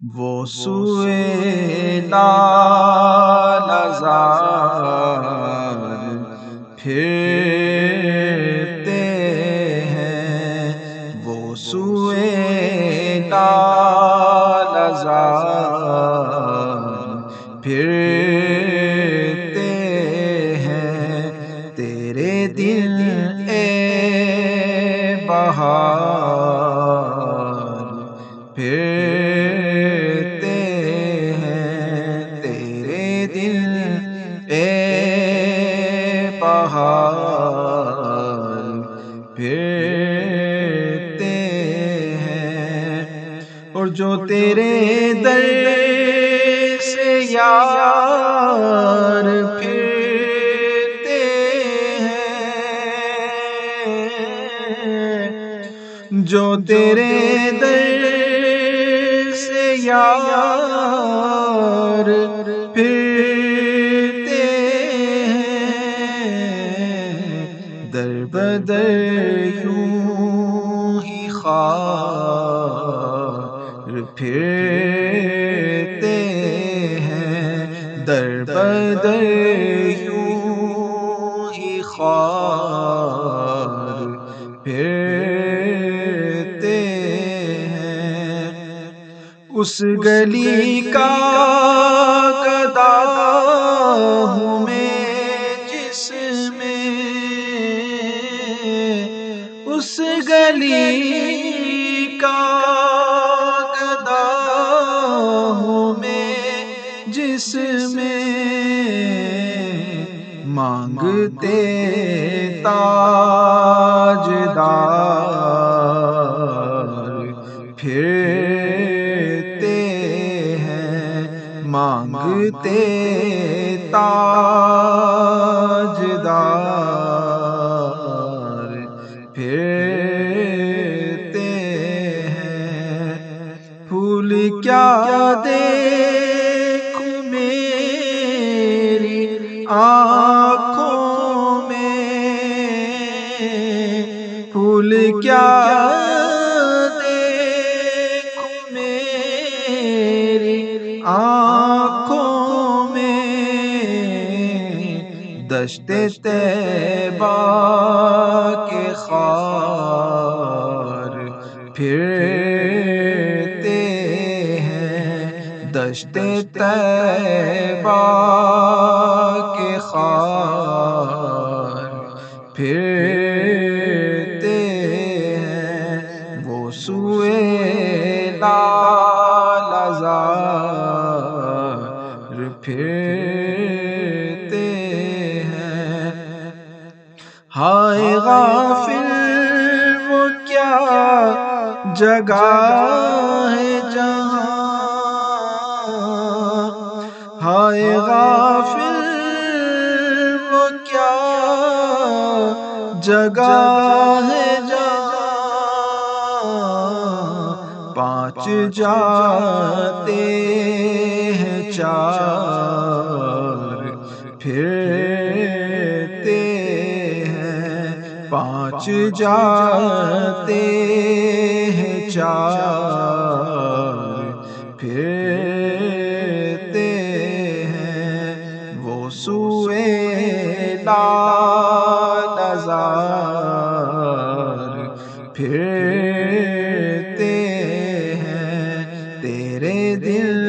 وہ سوئے لال زار پھرتے ہیں، وہ سوئے لال زار پھرتے ہیں، تیرے دل اے بہار پھرتے ہیں، تیرے دل اے بہار پھرتے ہیں، اور جو تیرے در سے یار پھرتے ہیں، جو تیرے در سے یار پھرتے ہیں، در بدر یوں ہی خار پھرتے ہیں، در بدر یوں ہی خار پھرتے ہیں، اس گلی کا گدا ہوں میں جس میں، اس گلی کا گدا ہوں میں جس میں، مانگتے تاجدار پھرتے ہیں، مانگتے تاجدار پھرتے ہیں، پھول کیا دیکھوں میری آنکھوں میں، پھول کیا دیکھوں میری آنکھوں میں، دشت طیبہ کے خار پھرتے ہیں، دشت طیبہ کے خار پھرتے ہیں، وہ سوئے لال زار پھرتے ہیں، ہائے غافل وہ کیا جگہ ہے جہاں، ہائے غافل وہ کیا جگہ ہے جہاں، پانچ جاتے ہیں چار پھرتے ہیں، پانچ جاتے ہیں چار پھرتے ہیں، وہ سوئے لال زار پھرتے ہیں، تیرے دل